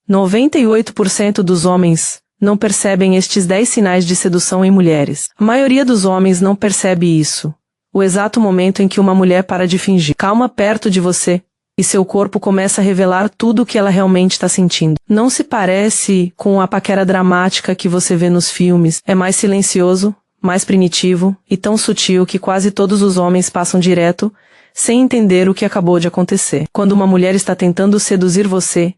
98% dos homens não percebem estes 10 sinais de sedução em mulheres. A maioria dos homens não percebe isso. O exato momento em que uma mulher para de fingir. Calma perto de você e seu corpo começa a revelar tudo o que ela realmente está sentindo. Não se parece com a paquera dramática que você vê nos filmes. É mais silencioso, mais primitivo e tão sutil que quase todos os homens passam direto sem entender o que acabou de acontecer. Quando uma mulher está tentando seduzir você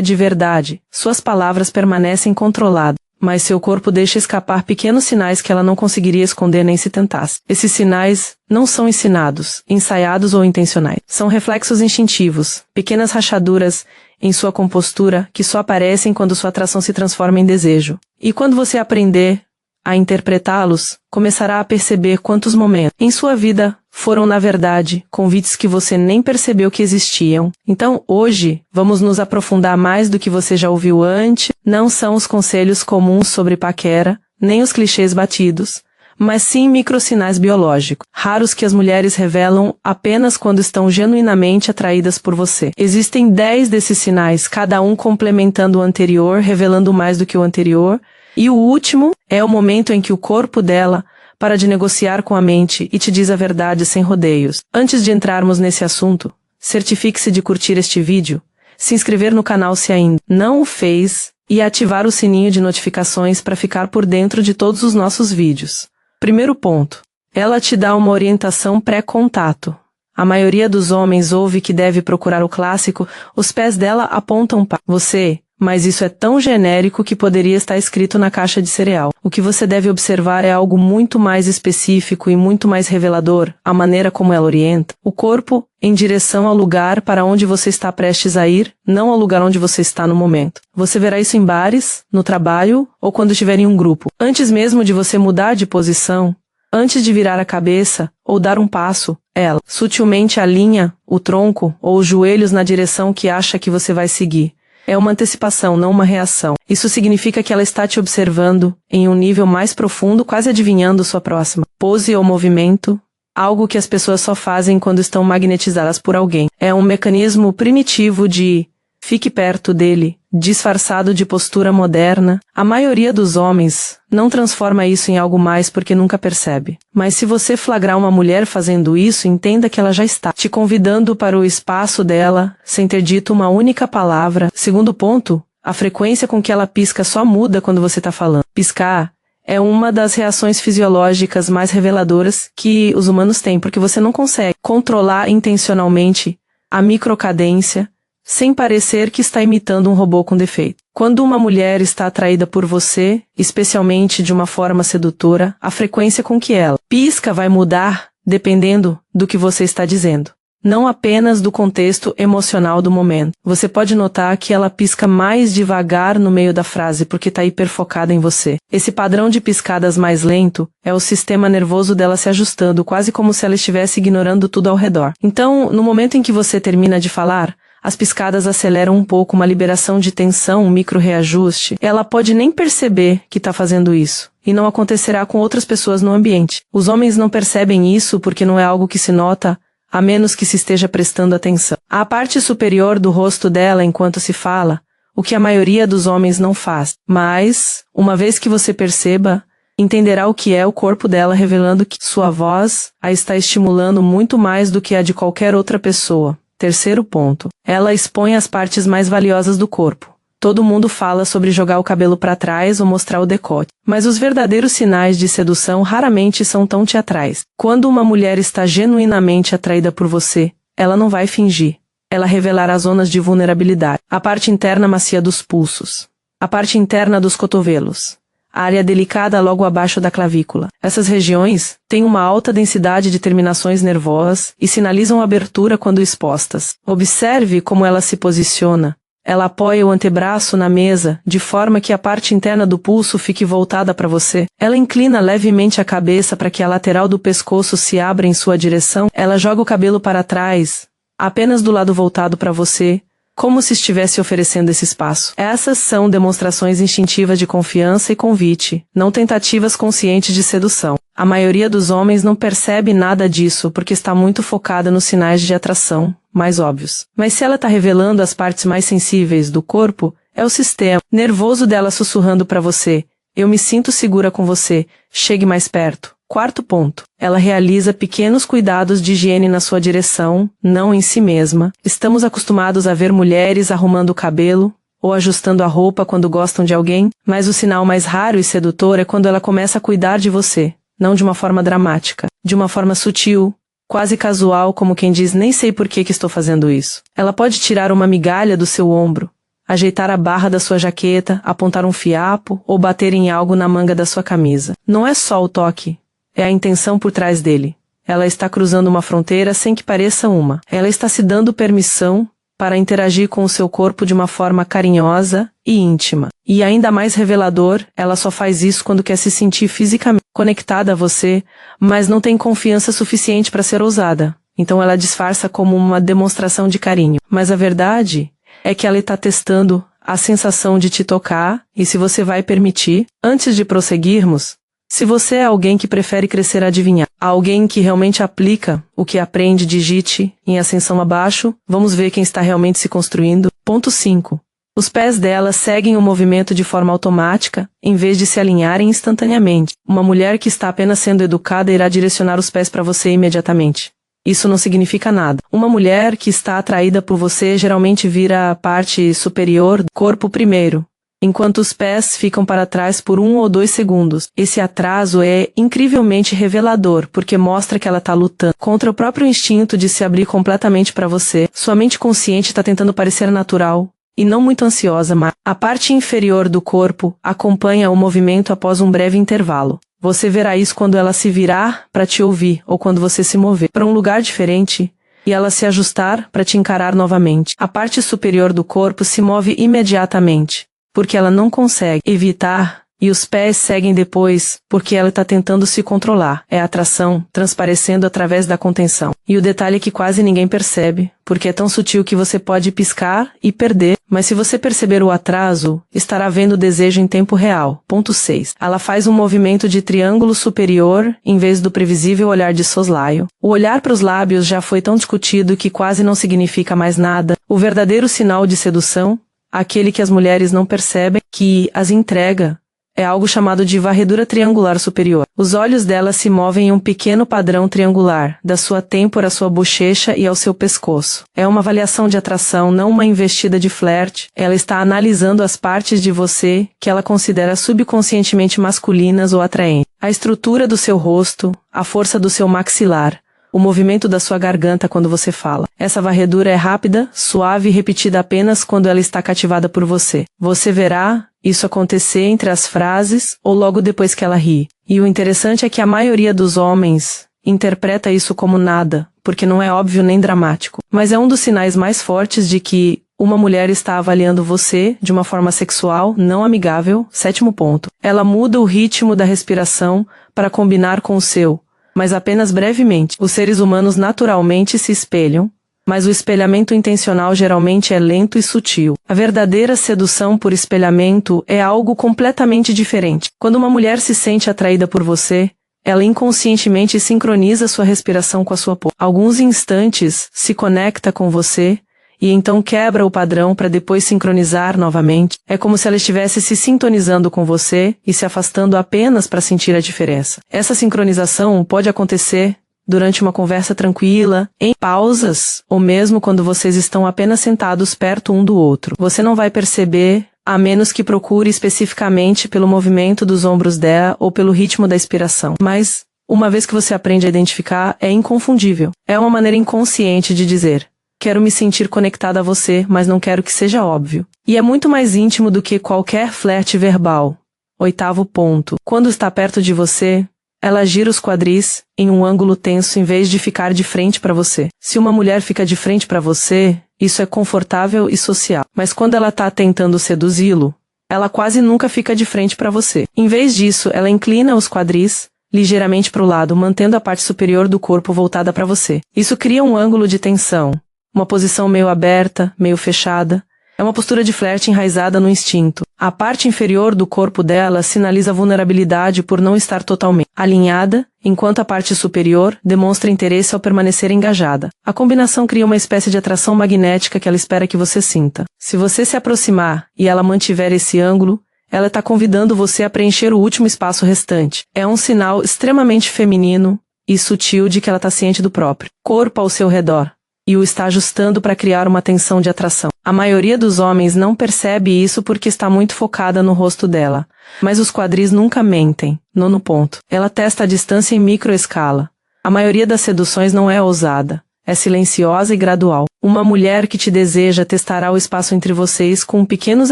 de verdade, suas palavras permanecem controladas, mas seu corpo deixa escapar pequenos sinais que ela não conseguiria esconder nem se tentasse. Esses sinais não são ensinados, ensaiados ou intencionais. São reflexos instintivos, pequenas rachaduras em sua compostura que só aparecem quando sua atração se transforma em desejo. E quando você aprender a interpretá-los, começará a perceber quantos momentos em sua vida foram, na verdade, convites que você nem percebeu que existiam. Então, hoje, vamos nos aprofundar mais do que você já ouviu antes. Não são os conselhos comuns sobre paquera, nem os clichês batidos, mas sim microsinais biológicos, raros que as mulheres revelam apenas quando estão genuinamente atraídas por você. Existem 10 desses sinais, cada um complementando o anterior, revelando mais do que o anterior, e o último é o momento em que o corpo dela para de negociar com a mente e te diz a verdade sem rodeios. Antes de entrarmos nesse assunto, certifique-se de curtir este vídeo, se inscrever no canal se ainda não o fez e ativar o sininho de notificações para ficar por dentro de todos os nossos vídeos. Primeiro ponto. Ela te dá uma orientação pré-contato. A maioria dos homens ouve que deve procurar o clássico, os pés dela apontam para você, mas isso é tão genérico que poderia estar escrito na caixa de cereal. O que você deve observar é algo muito mais específico e muito mais revelador, a maneira como ela orienta o corpo em direção ao lugar para onde você está prestes a ir, não ao lugar onde você está no momento. Você verá isso em bares, no trabalho ou quando estiver em um grupo. Antes mesmo de você mudar de posição, antes de virar a cabeça ou dar um passo, ela sutilmente alinha o tronco ou os joelhos na direção que acha que você vai seguir. É uma antecipação, não uma reação. Isso significa que ela está te observando em um nível mais profundo, quase adivinhando sua próxima pose ou movimento, algo que as pessoas só fazem quando estão magnetizadas por alguém. É um mecanismo primitivo de fique perto dele, disfarçado de postura moderna. A maioria dos homens não transforma isso em algo mais porque nunca percebe. Mas se você flagrar uma mulher fazendo isso, entenda que ela já está te convidando para o espaço dela, sem ter dito uma única palavra. Segundo ponto, a frequência com que ela pisca só muda quando você está falando. Piscar é uma das reações fisiológicas mais reveladoras que os humanos têm, porque você não consegue controlar intencionalmente a microcadência, sem parecer que está imitando um robô com defeito. Quando uma mulher está atraída por você, especialmente de uma forma sedutora, a frequência com que ela pisca vai mudar dependendo do que você está dizendo. Não apenas do contexto emocional do momento. Você pode notar que ela pisca mais devagar no meio da frase porque está hiperfocada em você. Esse padrão de piscadas mais lento é o sistema nervoso dela se ajustando, quase como se ela estivesse ignorando tudo ao redor. Então, no momento em que você termina de falar, as piscadas aceleram um pouco uma liberação de tensão, um micro-reajuste. Ela pode nem perceber que está fazendo isso. E não acontecerá com outras pessoas no ambiente. Os homens não percebem isso porque não é algo que se nota, a menos que se esteja prestando atenção. A parte superior do rosto dela enquanto se fala, o que a maioria dos homens não faz. Mas, uma vez que você perceba, entenderá o que é o corpo dela revelando que sua voz a está estimulando muito mais do que a de qualquer outra pessoa. Terceiro ponto. Ela expõe as partes mais valiosas do corpo. Todo mundo fala sobre jogar o cabelo para trás ou mostrar o decote. Mas os verdadeiros sinais de sedução raramente são tão teatrais. Quando uma mulher está genuinamente atraída por você, ela não vai fingir. Ela revelará zonas de vulnerabilidade. A parte interna macia dos pulsos. A parte interna dos cotovelos. A área delicada logo abaixo da clavícula. Essas regiões têm uma alta densidade de terminações nervosas e sinalizam abertura quando expostas. Observe como ela se posiciona. Ela apoia o antebraço na mesa, de forma que a parte interna do pulso fique voltada para você. Ela inclina levemente a cabeça para que a lateral do pescoço se abra em sua direção. Ela joga o cabelo para trás, apenas do lado voltado para você, como se estivesse oferecendo esse espaço. Essas são demonstrações instintivas de confiança e convite, não tentativas conscientes de sedução. A maioria dos homens não percebe nada disso porque está muito focada nos sinais de atração mais óbvios. Mas se ela está revelando as partes mais sensíveis do corpo, é o sistema nervoso dela sussurrando para você: eu me sinto segura com você, chegue mais perto. Quarto ponto. Ela realiza pequenos cuidados de higiene na sua direção, não em si mesma. Estamos acostumados a ver mulheres arrumando o cabelo ou ajustando a roupa quando gostam de alguém, mas o sinal mais raro e sedutor é quando ela começa a cuidar de você, não de uma forma dramática, de uma forma sutil, quase casual, como quem diz: nem sei por que estou fazendo isso. Ela pode tirar uma migalha do seu ombro, ajeitar a barra da sua jaqueta, apontar um fiapo ou bater em algo na manga da sua camisa. Não é só o toque. É a intenção por trás dele. Ela está cruzando uma fronteira sem que pareça uma. Ela está se dando permissão para interagir com o seu corpo de uma forma carinhosa e íntima. E ainda mais revelador, ela só faz isso quando quer se sentir fisicamente conectada a você, mas não tem confiança suficiente para ser ousada. Então ela disfarça como uma demonstração de carinho. Mas a verdade é que ela está testando a sensação de te tocar, e se você vai permitir, antes de prosseguirmos, se você é alguém que prefere crescer adivinhar, alguém que realmente aplica o que aprende, digite em ascensão abaixo, vamos ver quem está realmente se construindo. Ponto 5. Os pés dela seguem o movimento de forma automática, em vez de se alinharem instantaneamente. Uma mulher que está apenas sendo educada irá direcionar os pés para você imediatamente. Isso não significa nada. Uma mulher que está atraída por você geralmente vira a parte superior do corpo primeiro, enquanto os pés ficam para trás por 1 ou 2 segundos. Esse atraso é incrivelmente revelador, porque mostra que ela está lutando contra o próprio instinto de se abrir completamente para você. Sua mente consciente está tentando parecer natural e não muito ansiosa, mas a parte inferior do corpo acompanha o movimento após um breve intervalo. Você verá isso quando ela se virar para te ouvir ou quando você se mover para um lugar diferente e ela se ajustar para te encarar novamente. A parte superior do corpo se move imediatamente, porque ela não consegue evitar, e os pés seguem depois, porque ela está tentando se controlar. É a atração, transparecendo através da contenção. E o detalhe é que quase ninguém percebe, porque é tão sutil que você pode piscar e perder, mas se você perceber o atraso, estará vendo o desejo em tempo real. Ponto 6. Ela faz um movimento de triângulo superior, em vez do previsível olhar de soslaio. O olhar para os lábios já foi tão discutido que quase não significa mais nada. O verdadeiro sinal de sedução, aquele que as mulheres não percebem, que as entrega, é algo chamado de varredura triangular superior. Os olhos dela se movem em um pequeno padrão triangular, da sua têmpora à sua bochecha e ao seu pescoço. É uma avaliação de atração, não uma investida de flerte. Ela está analisando as partes de você que ela considera subconscientemente masculinas ou atraentes. A estrutura do seu rosto, a força do seu maxilar, o movimento da sua garganta quando você fala. Essa varredura é rápida, suave e repetida apenas quando ela está cativada por você. Você verá isso acontecer entre as frases ou logo depois que ela ri. E o interessante é que a maioria dos homens interpreta isso como nada, porque não é óbvio nem dramático. Mas é um dos sinais mais fortes de que uma mulher está avaliando você de uma forma sexual, não amigável. 7º ponto. Ela muda o ritmo da respiração para combinar com o seu, mas apenas brevemente. Os seres humanos naturalmente se espelham, mas o espelhamento intencional geralmente é lento e sutil. A verdadeira sedução por espelhamento é algo completamente diferente. Quando uma mulher se sente atraída por você, ela inconscientemente sincroniza sua respiração com a sua boca. Alguns instantes se conecta com você e então quebra o padrão para depois sincronizar novamente. É como se ela estivesse se sintonizando com você e se afastando apenas para sentir a diferença. Essa sincronização pode acontecer durante uma conversa tranquila, em pausas, ou mesmo quando vocês estão apenas sentados perto um do outro. Você não vai perceber, a menos que procure especificamente pelo movimento dos ombros dela ou pelo ritmo da expiração. Mas, uma vez que você aprende a identificar, é inconfundível. É uma maneira inconsciente de dizer: quero me sentir conectada a você, mas não quero que seja óbvio. E é muito mais íntimo do que qualquer flerte verbal. 8º ponto. Quando está perto de você, ela gira os quadris em um ângulo tenso em vez de ficar de frente para você. Se uma mulher fica de frente para você, isso é confortável e social. Mas quando ela está tentando seduzi-lo, ela quase nunca fica de frente para você. Em vez disso, ela inclina os quadris ligeiramente para o lado, mantendo a parte superior do corpo voltada para você. Isso cria um ângulo de tensão, uma posição meio aberta, meio fechada. É uma postura de flerte enraizada no instinto. A parte inferior do corpo dela sinaliza vulnerabilidade por não estar totalmente alinhada, enquanto a parte superior demonstra interesse ao permanecer engajada. A combinação cria uma espécie de atração magnética que ela espera que você sinta. Se você se aproximar e ela mantiver esse ângulo, ela está convidando você a preencher o último espaço restante. É um sinal extremamente feminino e sutil de que ela está ciente do próprio corpo ao seu redor e o está ajustando para criar uma tensão de atração. A maioria dos homens não percebe isso porque está muito focada no rosto dela. Mas os quadris nunca mentem. 9º ponto. Ela testa a distância em microescala. A maioria das seduções não é ousada. É silenciosa e gradual. Uma mulher que te deseja testará o espaço entre vocês com pequenos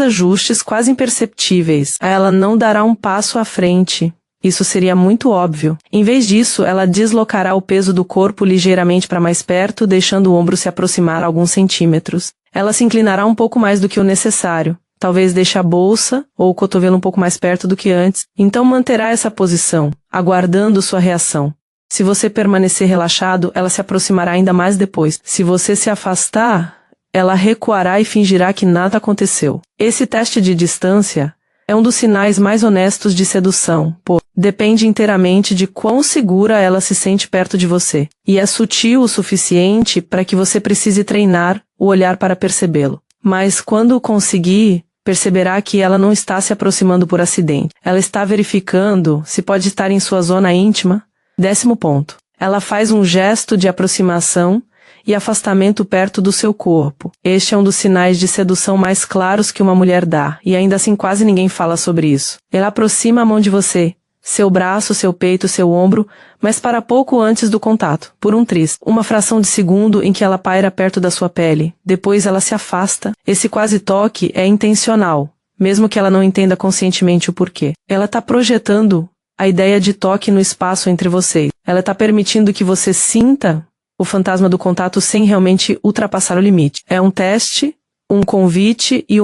ajustes quase imperceptíveis. Ela não dará um passo à frente. Isso seria muito óbvio. Em vez disso, ela deslocará o peso do corpo ligeiramente para mais perto, deixando o ombro se aproximar alguns centímetros. Ela se inclinará um pouco mais do que o necessário. Talvez deixe a bolsa ou o cotovelo um pouco mais perto do que antes. Então manterá essa posição, aguardando sua reação. Se você permanecer relaxado, ela se aproximará ainda mais depois. Se você se afastar, ela recuará e fingirá que nada aconteceu. Esse teste de distância é um dos sinais mais honestos de sedução, pois depende inteiramente de quão segura ela se sente perto de você. E é sutil o suficiente para que você precise treinar o olhar para percebê-lo. Mas quando conseguir, perceberá que ela não está se aproximando por acidente. Ela está verificando se pode estar em sua zona íntima. 10º ponto. Ela faz um gesto de aproximação e afastamento perto do seu corpo. Este é um dos sinais de sedução mais claros que uma mulher dá, e ainda assim quase ninguém fala sobre isso. Ela aproxima a mão de você, seu braço, seu peito, seu ombro, mas para pouco antes do contato, por um tris, uma fração de segundo em que ela paira perto da sua pele. Depois ela se afasta. Esse quase toque é intencional, mesmo que ela não entenda conscientemente o porquê. Ela está projetando a ideia de toque no espaço entre vocês. Ela está permitindo que você sinta o fantasma do contato sem realmente ultrapassar o limite. É um teste, um convite e